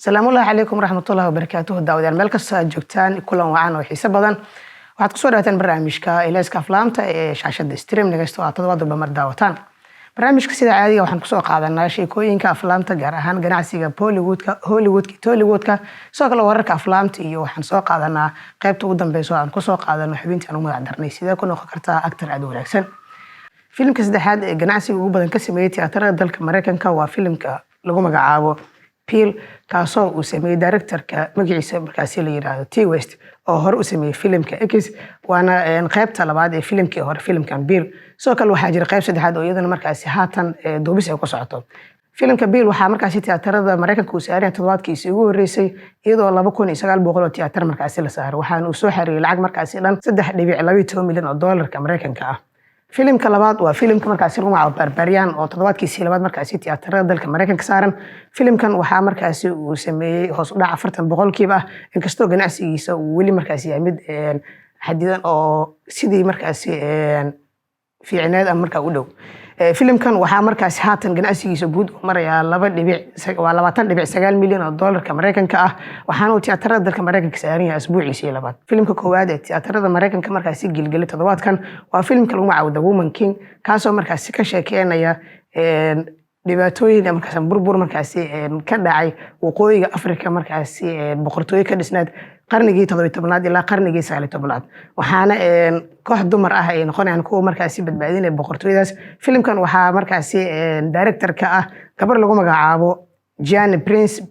السلام الله عليكم ورحمة الله وبركاته. داودان meel kasta aad joogtaan kulan wacan oo xiiso badan waxaad ku soo dhawaataan barnaamijka Ilayska Aflaamta ee shaashada stream nagaysto aad toddobaadba mar daawataan. Barnaamijka sida caadiga waxaan ku soo qaadanaa sheekooyinka aflaamta gaar ahaan ganacsiga Hollywoodka sidoo kale wararka aflaamta iyo waxaan soo qaadanaa qaybta ugu dambaysa oo aan ku soo qaadano xubintii aan u magac darnay sidee ku noqon kartaa actor aad u wanaagsan. Filimka saddexaad ee ganacsiga ugu badan ka sameeyay tiyaatarada dalka Mareykanka waa filimka lagu magacaabo Peel kaasoo uu sameeyay directorka magaciisa markaasi la yiraahdo T West oo hore u sameeyay filimka X waana qaybta labaad ee filimkii hore filimkan Peel sidoo kale waxaa jira qayb saddexaad oo iyadana markaasi haatan duubis ay ku socoto. Filimka Peel waxaa markaasi tiyaatarada Mareykanka uu saaray toddobaadkiisii ugu horeysay iyadoo 2900 oo tiyaatar markaasi la saaray waxaana uu soo xariiray lacag markaasi dhan 3.12 milyan oo doolarka Mareykanka ah. filimka labaad waa filimka markaasi lagu magacaabo Barbarian oo toddobaadkiisii labaad markaasi tiyaatarada dalka Mareykanka saaran. Filimkan waxaa markaasi uu sameeyay hoos u dhac 40% ah inkastoo ganacsigiisa uu weli markaasi yahay mid xadidan oo sidii markaasi fiicneed ama markaa u dhow. Filimkan waxaa markaasi haatan ganacsigiisa guud u maraya 20.9 milyan oo doolarka Mareykanka ah waxaana uu tiyaatarada dalka Mareykanka saaran yahay asbuuciisii labaad. Filimka koowaad ee tiyaatarada Mareykanka markaasi gilgilay toddobaadkan waa filimka lagu magacaabo The Woman King kaasoo markaasi ka sheekeynaya dhibaatooyin markaasi burbur markaasi ka dhacay waqooyiga Afrika markaasi boqortooyo ka dhisnayd qarnigii 17aad ilaa qarnigii 19aad waxaana koox dumar ah ay noqonayaan kuwa markaasi badbaadinaya boqortooyadaas. Filimkan waxaa markaasi directorka ah gabar lagu magacaabo Jeanne Prince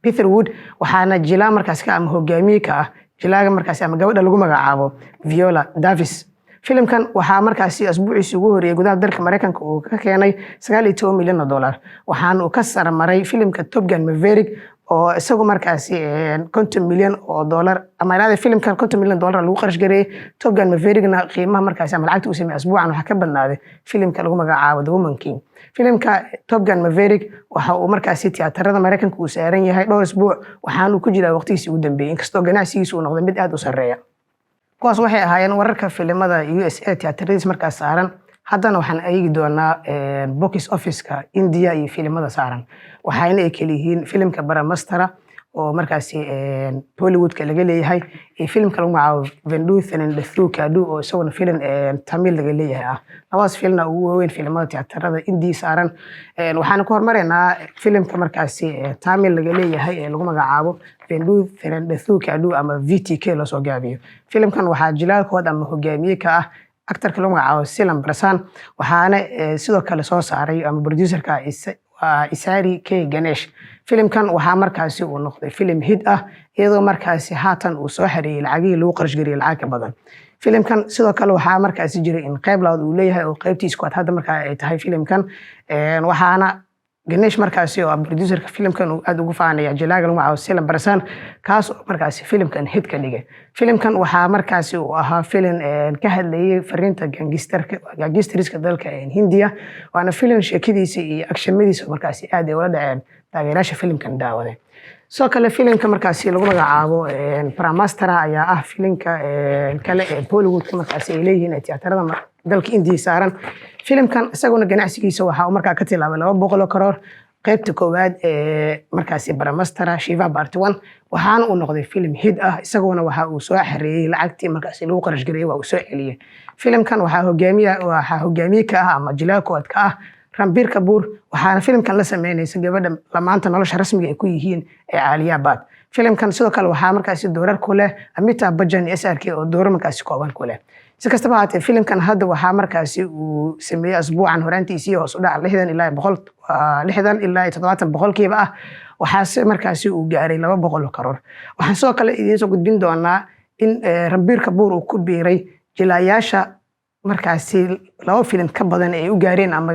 Peterwood waxaana jilaa markaasi ka ama hogaamiye ka ah jilaaga markaasi ama gabadha lagu magacaabo Viola Davis. filimkan waxaa markaasi asbuuciisii ugu horeeyay gudaha dalka Mareykanka uu ka keenay 19 milyan oo dollar waxaana uu ka sarmaray filimka Top Gun Maverick oo isagu markaasi 50 milyan oo dollar ama ilaa filimkan 50 milyan dollar lagu qarash gareeyay. Top Gun Maverickna qiimaha markaasi ama lacagta uu sameeyay asbuucan waxa ka badnaaday filimka lagu magacaabo The Woman King. filimka Top Gun Maverick waxa uu markaasi tiyaatarada Mareykanka uu saaran yahay dhowr asbuuc waxaana uu ku jiraa waqtigiisii ugu dambeeyay inkastoo ganacsigiisa uu noqday mid aad u sareeya. kuwaas waxay ahaayeen wararka filimada USA tiyaataradiis markaas saaran. haddana waxaan eegi doonaa box office-ka India iyo filimada saaran waxayna ay kala yihiin filimka Brahmastra oo markaasi Bollywoodka laga leeyahay iyo filimka lagu magacaabo Venduthan and Thukadu oo isaguna filim Tamil laga leeyahay ah. labadaas filmna ugu waaweyn filimada tiyaatarada India saaran waxaan ku hormareynaa filimka markaasi Tamil laga leeyahay ee lagu magacaabo Venduthan and Thukadu ama VTK la soo gaabiyo. filimkan waxaa jilaalkood ama hogaamiye ka ah actorka lagu magacaabo Silam Prasan waxaana sidoo kale soo saaray ama producerka Isari K Ganesh. filimkan waxaa markaasi uu noqday filim hit ah iyadoo markaasi haatan uu soo xareeyay lacagii lagu qarash gariyay lacag ka badan. filimkan sidoo kale waxaa markaasi jiray in qayb labaad uu leeyahay oo qaybtiisa koowaad hadda markaa ay tahay filimkan waxaana Ganesh markaasi oo producerka filimkan uu aad ugu faanaya jilaaga lagu magacaabo Silam Prasan kaas oo markaasi filimkan hit ka dhigay. filimkan waxaa markaasi uu ahaa filim ka hadlayay fariinta gangsterska dalka Hindiya waana filim sheekadiisa iyo actionadiisa markaasi aad ay ula dhaceen taageerayaasha filimkan daawaday. sidoo kale filimka markaasi lagu magacaabo Brahmastra ayaa ah filimka kale ee Bollywoodka markaasi ay leeyihiin tiyaatarada dalka India saaran. filimkan isaguna ganacsigiisa waxa uu markaa ka tilaabay 200 karoor qaybta koowaad ee markaasi Brahmastra Shiva Part 1 waxaana uu noqday filim hit ah isaguna waxa uu soo xareeyay lacagtii markaasi lagu qarash gareeyay waa uu soo celiyay. filimkan waxaa hogaamiye ka ah ama jilaalkood ka ah Ranbir Kapoor waxaana filimkan la sameynaysa gabadha lamaanta nolosha rasmiga ay ku yihiin ee Alia Bhatt. filimkan sidoo kale waxaa markaasi doorar ku leh Amitabh Bachchan iyo SRK oo doorar markaasi kooban ku leh. si kastaba haatee filimkan hadda waxaa markaasi uu sameeyay asbuucan horaantiisii hoos u dhac 60 ilaa 70% ah waxaase markaasi uu gaaray 200 karoor. waxaan sidoo kale idiin soo gudbin doonaa in Ranbir Kapoor uu ku biiray jilaayaasha markaasi laba filim ka badan ay u gaareen ama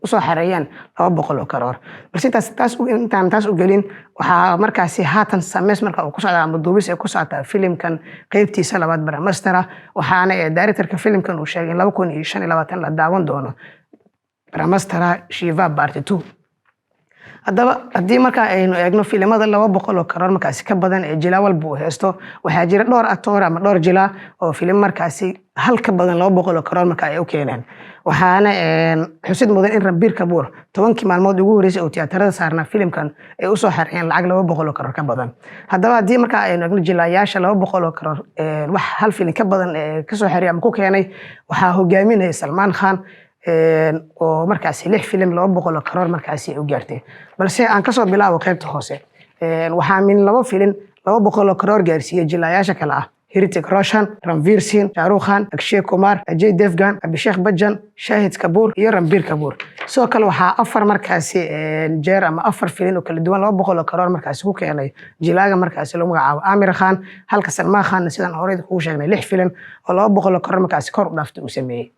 u soo xareeyaan 200 karoor. balse taas u gelin waxaa markaasi haatan sameys marka uu ku socda ama duubis ay ku socota filimkan qaybtiisa labaad Brahmastra waxaana directorka filimkan uu sheegay in 2025 la daawan doono Brahmastra Shiva Part 2. haddaba haddii markaa aynu eegno filimada 200 oo karoor markaasi ka badan ee jilaa walba uu haysto waxaa jira dhowr actor ama dhowr jilaa oo filim markaasi hal ka badan 200 oo karoor markaa ay u keeneen waxaana xusid mudan in Ranbir Kapoor 10 maalmood ugu horeysay oo tiyaatarada saarnaa filimkan ay u soo xariyeen lacag 200 oo karoor ka badan haddaba haddii markaa aynu eegno jilaayaasha 200 oo karoor wax hal filim ka badan ka soo xariya ama ku keenay waxaa hogaaminaya Salman Khan oo markaasi 6 filim 200 karoor markaasi u gaartay balse aan ka soo bilaabo qaybta hoose waxaa min 2 filim 200 karoor gaarsiiyay jilaayaasha kala ah Hrithik Roshan, Ranveer Singh, Shah Rukh Khan, Akshay Kumar, Ajay Devgan, Abhishek Bachchan, Shahid Kapoor iyo Ranbir Kapoor sidoo kale waxaa 4 markaasi jeer ama 4 filim oo kala duwan 200 karoor markaasi ku keenay jilaaga markaasi lagu magacaabo Aamir Khan halka Salman Khan sidaan horey ku sheegnay 6 filim oo 200 karoor markaasi kor u dhaaftay uu sameeyay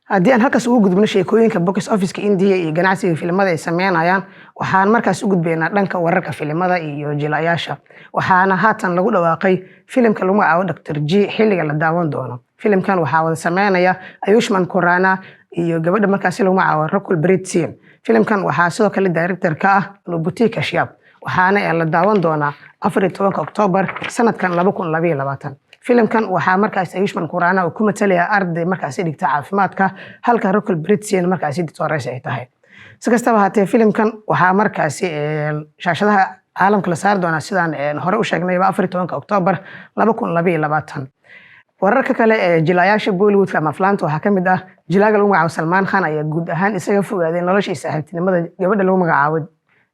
haddii aan halkaas ugu gudbino sheekooyinka box office-ka India iyo ganacsiga filimada ay sameynayaan waxaan markaas u gudbaynaa dhanka wararka filimada iyo jilaayaasha waxaana haatan lagu dhawaaqay filimka lagu magacaabo Dr. G xilliga la daawan doono filimkan waxaa wada sameynaya Ayushmann Khurrana iyo gabadha markaas lagu magacaabo Rakul Preet Singh filimkan waxaa sidoo kale director ka ah Anubhuti Kashyap waxaana la daawan doonaa 14 Oktoobar sanadkan 2022 filimkan waxaa markaas Ayushmann Khurrana uu ku matalaya arday markaas dhigta caafimaadka halka Rakul Preet Singh markaas doctorate ay tahay si kastaba haatee filimkan waxaa markaas shaashadaha caalamka la saar doona sidaan hore u sheegnay 14 Oktoobar 2022 wararka kale ee jilaayaasha Bollywood ama aflaanta waxaa kamid ah jilaaga lagu magacaabo Salman Khan ayaa guud ahaan isaga fogaaday noloshiisa saaxiibtinimada gabadha lagu magacaabo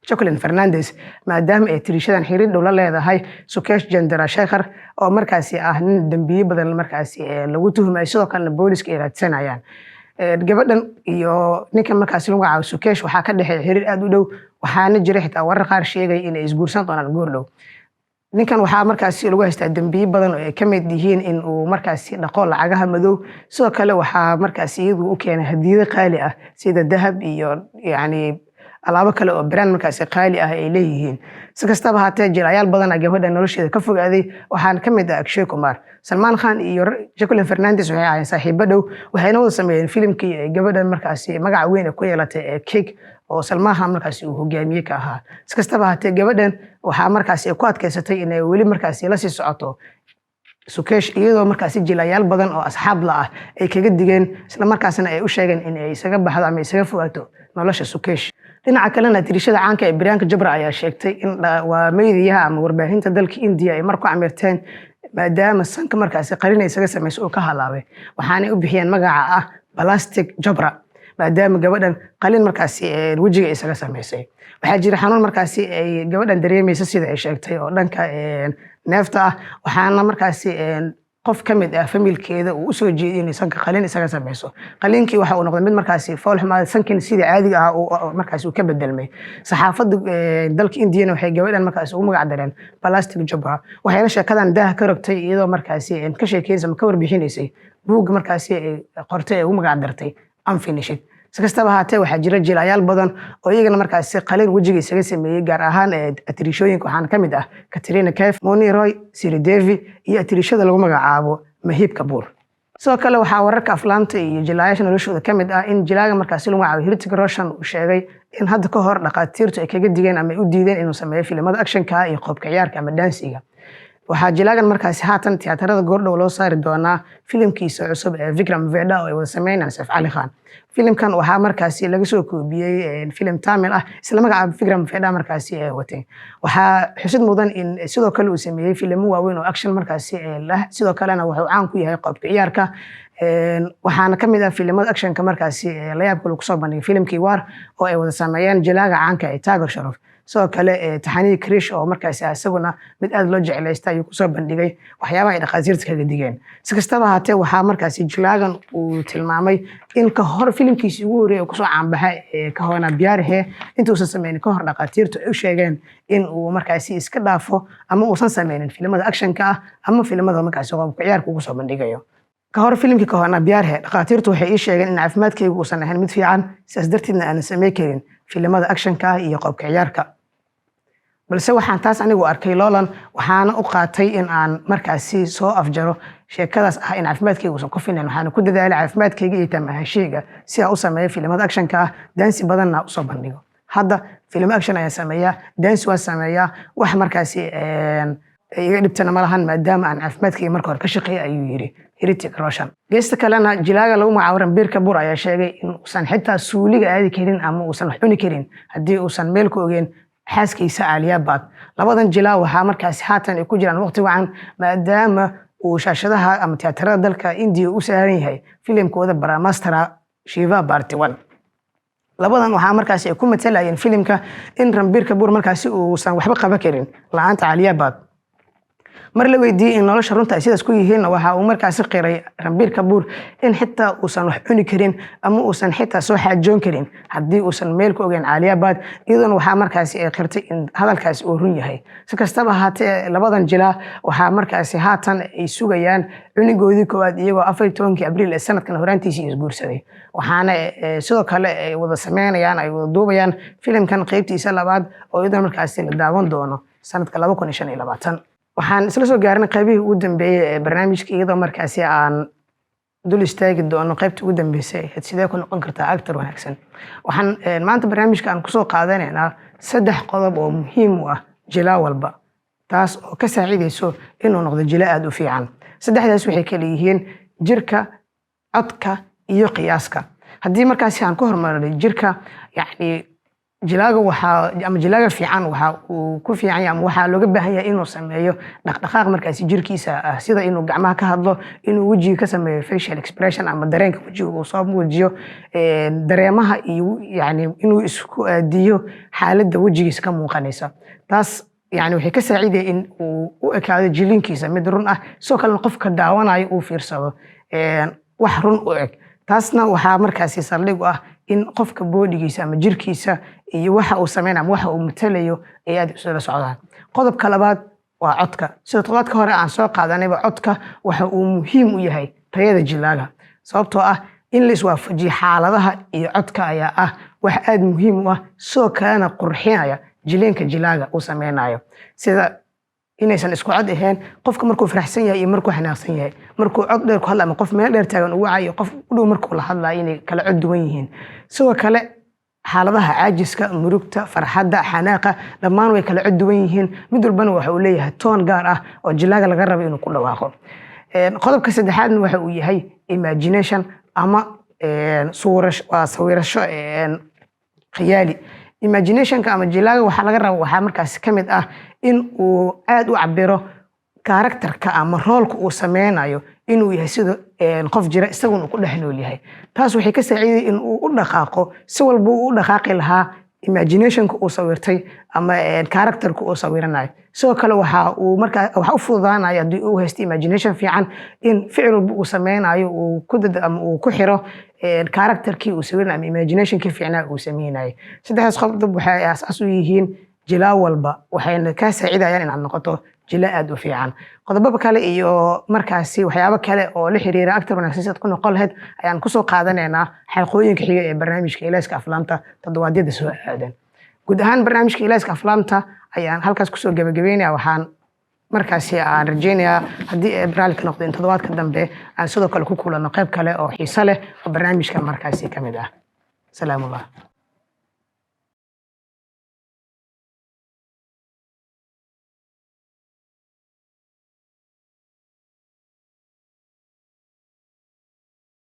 Jacqueline Fernandez maadaama ay tirishadan xiriir dhow la leedahay Sukesh Chandrasekhar oo markaasi ah nin dambiye badan markaasi lagu tuhmay sidoo kale booliska ay raadsanayaan gabadhan iyo ninkan markaasi lagu magacaabo Sukesh waxaa ka dhaxay xiriir aad u dhow waxaana jiray xitaa warar qaar sheegay in ay isguursan doonaan goor dhow ninkan waxaa markaasi lagu haystaa dambiye badan oo ay ka mid yihiin in uu markaasi dhaqo lacagaha madow sidoo kale waxaa markaasi iyadu u keenay hadiyado qaali ah sida dahab iyo alaabo kale oo brand markaasi qaali ah ay leeyihiin si kastaba haatee jilaayaal badan gabadha nolosheeda ka fogaaday waxaan ka mid ah Akshay Kumar Salman Khan iyo Jacqueline Fernandez waxay ahaayeen saaxiibo dhow waxayna wada sameeyeen filimkii ay gabadhan markaasi magac weyn ku yeelatay Cake oo Salman Khan markaasi uu hogaamiye ka ahaa si kastaba haatee gabadhan waxaa markaasi ku adkaysatay inay weli markaasi la sii socoto Sukesh iyadoo markaasi jilaayaal badan oo asxaab la ah ay kaga digeen isla markaasna ay u sheegeen in ay isaga baxdo ama isaga fogaato nolosha Sukesh dhinaca kalena tirishada caanka ee Priyanka Chopra ayaa sheegtay in waa meediyaha ama warbaahinta dalka India ay marku amirteen maadaama sanka markaasi qalin isaga sameeyay oo ka halaabay waxaana u bixiyeen magaca ah Plastic Chopra maadaama gabadhan qalin markaasi wajiga isaga sameysay waxaa jira xanuun markaasi ay gabadhan dareemayso sida ay sheegtay oo dhanka neefta ah waxaana markaasi qof kamid ah familkeeda uu soo jeediyay in sanka qalin isaga sameeyso qalinkii waxa uu noqday mid markaasi fool xumaad sankin sida caadiga ah oo markaasi uu ka bedelmay saxaafadda dalka India waxay gabadhan markaasi ugu magac dareen Plastic Chopra waxayna sheekadan daah ka rogtay iyadoo markaasi ka sheekeysay ama ka warbixinaysay buug markaasi qortay ugu magac dartay Unfinished si kastaba haatee waxaa jira jilaayaal badan oo iyagana markaasi qalin wajiga isaga sameeyay gaar ahaan atirishooyinka waxaana ka mid ah Katrina Kaif, Moni Roy, Sridevi iyo atirishada lagu magacaabo Mahib Kapoor sidoo kale waxaa wararka aflaanta iyo jilaayaasha noloshooda ka mid ah in jilaaga markaasi lagu magacaabo Hrithik Roshan uu sheegay in hadda ka hor dhaqaatiirtu ay kaga digeen ama u diideen inuu sameeyo filimada actionka iyo qoobka ciyaarka ama dansiga waxaa jilaagan markaasi haatan tiyaatarada goordhow loo saari doonaa filimkiisa cusub ee Vikram Vedha oo ay wada sameynayaan Saif Ali Khan filimkan waxaa markaasi laga soo koobiyay filim Tamil ah isla magaca Vikram Vedha markaasi ay watay waxaa xusid mudan in sidoo kale uu sameeyay filimo waaweyn oo action markaasi leh sidoo kalena wuxuu caan ku yahay qoobka ciyaarka waxaana ka mid ah filimada actionka markaasi la yaab lagu soo bandhigay filimkii War oo ay wada sameeyeen jilaaga caanka ee Tagar Shroff sidoo kale taxanii Krish oo markaasi asaguna mid aad loo jecelaystay ayuu ku soo bandhigay waxyaabaha ay dhaqaatiirta kaga digeen si kastaba haatee waxaa markaasi jilaagan uu tilmaamay in ka hor filimkiisii ugu horeeyay ku soo caanbaxay ka hoona Biyaarhe intuusan sameynin ka hor dhaqaatiirtu ay u sheegeen in uu markaasi iska dhaafo ama uusan sameynin filimada actionka ah ama filimada markaasi qoobka ciyaarka ugu soo bandhigayo ka hor filimkii ka hoona Biyaarhe dhaqaatiirtu waxay ii sheegeen in caafimaadkaygu uusan ahayn mid fiican sidaas darteedna aan sameey karin filimada actionka iyo qoobka ciyaarka balse waxaan taas anigu arkay loolan waxaana u qaatay in aan markaasi soo afjaro sheekadaas ah in caafimaadkaygu uusan ku filan waxaana ku dadaalay caafimaadkayga iyo tamahashayga si aan u sameeyo filimada actionka dansi badanna u soo bandhigo hadda film action ayaa sameeyaa, dance waa sameeyaa, wax markaasi iga dhibtana ma lahan maadaama aan caafimaadkayga marka hore ka shaqeeyay ayuu yidhi Hrithik Roshan. Geesta kalena jilaaga lagu magacaabo Ranbir Kapoor ayaa sheegay in uusan xitaa suuliga aadi karin ama uusan wax cuni karin haddii uusan meel ku ogeyn xaaskiisa Alia Bhatt. Labadan jilaa waxaa markaasi haatan ay ku jiraan waqti wacan maadaama uu shaashadaha ama tiyaatarada dalka India u saaran yahay filimkooda Brahmastra Shiva Part 1. labadan waxaa markaasi ay ku matalayeen filimka in Ranbir Kapoor markaasi uusan waxba qaban karin la'aanta Alia Bhatt. mar la weydiiyay in nolosha runta ay sidaas ku yihiin waxa uu markaasi qiray Ranbir Kapoor in xitaa uusan wax cuni karin ama uusan xitaa soo xaajoon karin haddii uusan meel ku ogeyn Alia Bhatt, iyadoona waxaa markaasi ay qirtay in hadalkaasi uu run yahay. si kastaba haatee labadan jilaa waxaa markaasi haatan ay sugayaan cunigoodii koowaad iyagoo 14 Abriil ee sanadkan horaantiisii isguursaday, waxaana sidoo kale ay wada sameynayaan ay wada duubayaan filimkan qaybtiisa labaad oo iyadoo markaasi la daawan doono sanadka 2025. waxaan isla soo gaarnay qaybihii ugu dambeeyay ee barnaamijka iyadoo markaasi aan dul istaagi doono qaybtii ugu dambeysay sidee ku noqon kartaa actor wanaagsan. waxaan maanta barnaamijka aan kusoo qaadanaynaa 3 qodob oo muhiim u ah jilaa walba, taas oo ka saacidayso inuu noqdo jilaa aad u fiican. 3daas waxay kala yihiin jirka, codka iyo qiyaaska. haddii markaasi aan ku hormarnay jirka, yacni jilaaga waxaa ama jilaaga fiican waxa uu ku fiican yahay ama waxa looga baahan yahay inuu sameeyo dhaqdhaqaaq markaasi jirkiisa ah, sida inuu gacmaha ka hadlo, inuu wajiga ka sameeyo facial expression ama dareenka wajiga uu soo muujiyo, dareemaha iyo yacni inuu isku aadiyo xaaladda wajigiisa ka muuqanaysa. taas يعني waxay ka saaciday in uu u ekaado jilinkiisa mid run ah, soo kale qofka daawanayo uu fiirsado wax run u eg. taasna waxaa markaasi saldhig u ah in qofka boodigiisa ama jirkiisa iyo waxa uu sameeyo ama waxa uu matalayo ay aad isu la socdaan. qodobka labaad waa codka. sida todobaadka hore aan soo qaadanayba codka waxa uu muhiim u yahay tayada jilaaga, sababtoo ah in la iswaafajiyo xaaladaha iyo codka ayaa ah wax aad muhiim u ah, soo kalena qurxinaya jileenka jilaaga uu sameynayo. sida inaysan isku cod ahayn qofka markuu faraxsan yahay iyo markuu xanaaqsan yahay, markuu cod dheer ku hadla ama qof meel dheer taagan uu wacayo qof u dhow markuu la hadlayo inay kala cod duwan yihiin. sidoo kale xaaladaha caajiska, murugta, farxadda, xanaaqa dhammaan way kala cod duwan yihiin, mid walbana waxa uu leeyahay toon gaar ah oo jilaaga laga rabo inuu ku dhawaaqo. qodobka saddexaadna waxa uu yahay imagination ama sawirasho khiyaali. imaginationka ama jilaaga waxaa laga rabo waxaa markaasi ka mid ah in uu aad u cabiro karakterka ama roolka uu sameynayo inuu yahay sida qof jira isaguna uu ku dhex nool yahay. taas waxay ka saaciday in uu u dhaqaaqo si walba uu u dhaqaaqi lahaa imaginationka uu sawirtay ama karakterka uu sawiranayo. sidoo kale waxa u fududaanaya haddii uu haysto imagination fiican in ficil walba uu sameynayo uu ku dad ama uu ku xiro karakterkii uu sawiranayo ama imaginationkii fiicnaa uu sameynayay. 3daas qodob waxay asaas u yihiin jilaa walba, waxayna ka saacidayaan inaad noqoto jilaa aad u fiican. qodobada kale iyo markaasi waxyaabo kale oo la xiriira actor wanaagsan sidaad ku noqon lahayd ayaan kusoo qaadanaynaa xalqooyinka xiga ee barnaamijka Ilayska Aflaamta toddobaadyada soo aadan. guud ahaan barnaamijka Ilayska Aflaamta ayaan halkaas kusoo gabagabeynayaa. waxaan markaasi aan rajeynayaa haddii ay barnaamij ka noqdo in toddobaadka dambe aan sidoo kale ku kulano qayb kale oo xiiso leh oo barnaamijkan markaasi ka mid ah. salaamu alaykum.